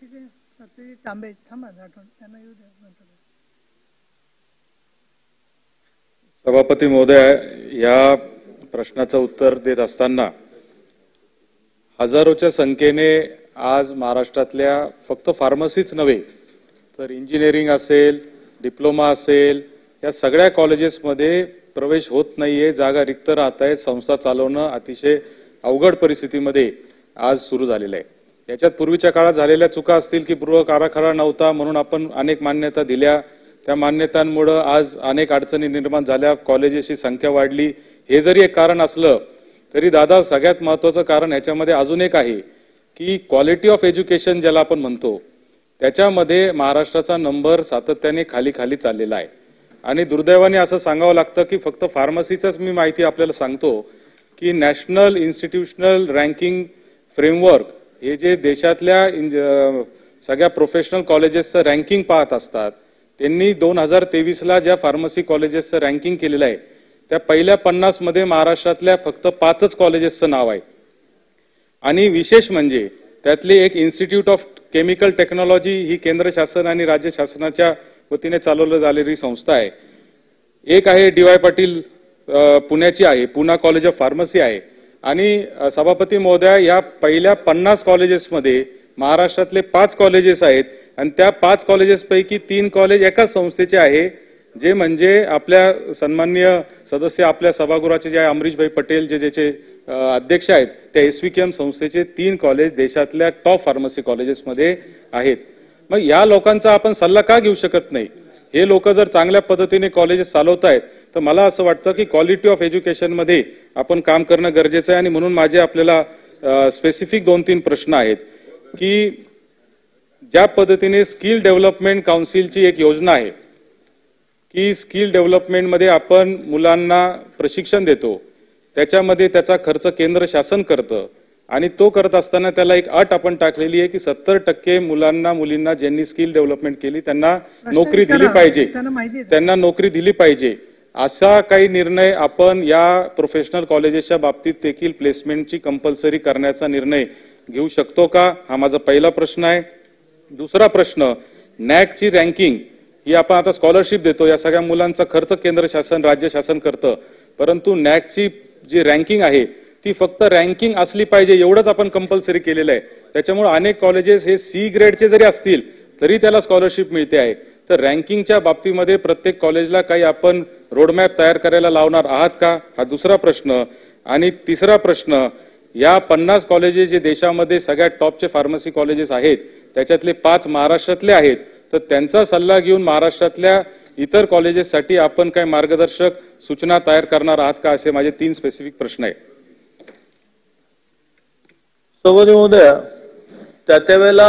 ठीक आहे, सत्तेजी तांबे थांबा, त्यांना येऊ द्या नंतर. सभापती महोदय, या प्रश्नाचं उत्तर देत असताना हजारोच्या संख्येने आज महाराष्ट्रातल्या फक्त फार्मसीच नव्हे तर इंजिनिअरिंग असेल, डिप्लोमा असेल, या सगळ्या कॉलेजेसमध्ये प्रवेश होत नाहीये, जागा रिक्त राहत आहेत, संस्था चालवणं अतिशय अवघड परिस्थितीमध्ये आज सुरू झालेलं आहे. याच्यात पूर्वीच्या काळात झालेल्या चुका असतील की पूर्व आराखडा नव्हता म्हणून आपण अनेक मान्यता दिल्या, त्या मान्यतांमुळे आज अनेक अडचणी निर्माण झाल्या, कॉलेजेसची संख्या वाढली. हे जरी एक कारण असलं तरी दादा सगळ्यात महत्त्वाचं कारण याच्यामध्ये अजून एक आहे की क्वालिटी ऑफ एज्युकेशन ज्याला आपण म्हणतो त्याच्यामध्ये महाराष्ट्राचा नंबर सातत्याने खाली खाली चाललेला आहे. आणि दुर्दैवाने असं सांगावं लागतं की फक्त फार्मसीचंच मी माहिती आपल्याला सांगतो की नॅशनल इन्स्टिट्यूशनल रँकिंग फ्रेमवर्क हे जे देशातल्या सगळ्या प्रोफेशनल कॉलेजेसचं रँकिंग पाहत असतात, त्यांनी 2023ला ज्या फार्मसी कॉलेजेसचं रँकिंग केलेलं आहे त्या पहिल्या 50 मध्ये महाराष्ट्रातल्या फक्त 5च कॉलेजेसचं नाव आहे. आणि विशेष म्हणजे त्यातली एक इन्स्टिट्यूट ऑफ केमिकल टेक्नॉलॉजी ही केंद्र शासन आणि राज्य शासनाच्या वतीने चालवली झालेली संस्था आहे. एक आहे DY पाटील पुण्याची आहे, पुणा कॉलेज ऑफ फार्मसी आहे. आणि सभापती महोदय, या पहिल्या 50 कॉलेजेसमध्ये महाराष्ट्रातले 5 कॉलेजेस आहेत आणि त्या 5 कॉलेजेसपैकी 3 कॉलेज एकाच संस्थेचे आहे, जे म्हणजे आपल्या सन्माननीय सदस्य आपल्या सभागृहाचे जे अमरीशभाई पटेल जे ज्याचे अध्यक्ष आहेत त्या SVKM संस्थेचे 3 कॉलेज देशातल्या टॉप फार्मसी कॉलेजेसमध्ये आहेत. मग या लोकांचा आपण सल्ला का घेऊ शकत नाही? हे लोक जर चांगल्या पद्धतीने कॉलेजेस चालवतायत तर मला असं वाटतं की क्वालिटी ऑफ एज्युकेशन मध्ये आपण काम करणं गरजेचं आहे. आणि म्हणून माझे आपल्याला स्पेसिफिक 2-3 प्रश्न आहेत की ज्या पद्धतीने स्किल डेव्हलपमेंट काउन्सिलची एक योजना आहे की स्किल डेव्हलपमेंट मध्ये आपण मुलांना प्रशिक्षण देतो, त्याच्यामध्ये त्याचा खर्च केंद्र शासन करतं आणि तो करत असताना त्याला एक अट आपण टाकलेली आहे की 70% मुलांना मुलींना ज्यांनी स्किल डेव्हलपमेंट केली त्यांना नोकरी दिली पाहिजे, त्यांना नोकरी दिली पाहिजे. असा काही निर्णय आपण या प्रोफेशनल कॉलेजेसच्या बाबतीत देखील प्लेसमेंटची कंपल्सरी करण्याचा निर्णय घेऊ शकतो का? हा माझा पहिला प्रश्न आहे. दुसरा प्रश्न, नॅकची रँकिंग ही आपण आता स्कॉलरशिप देतो, या सगळ्या मुलांचा खर्च केंद्र शासन राज्य शासन करतं, परंतु नॅकची जी रँकिंग आहे ती फक्त रँकिंग असली पाहिजे एवढंच आपण कंपल्सरी केलेलं आहे. त्याच्यामुळे अनेक कॉलेजेस हे C ग्रेडचे जरी असतील तरी त्याला स्कॉलरशिप मिळते आहे. तर रँकिंगच्या बाबतीमध्ये प्रत्येक कॉलेजला काही आपण रोडमॅप तयार करायला लावणार आहात का? हा दुसरा प्रश्न. आणि तिसरा प्रश्न, या 50 कॉलेजेस जे देशामध्ये सगळ्यात टॉपचे फार्मसी कॉलेजेस आहेत त्याच्यातले 5 महाराष्ट्रातले आहेत, तर त्यांचा सल्ला घेऊन महाराष्ट्रातल्या इतर कॉलेजेससाठी आपण काय मार्गदर्शक सूचना तयार करणार आहात का? असे माझे 3 स्पेसिफिक प्रश्न आहेत. सभापती महोदय, त्या वेळेला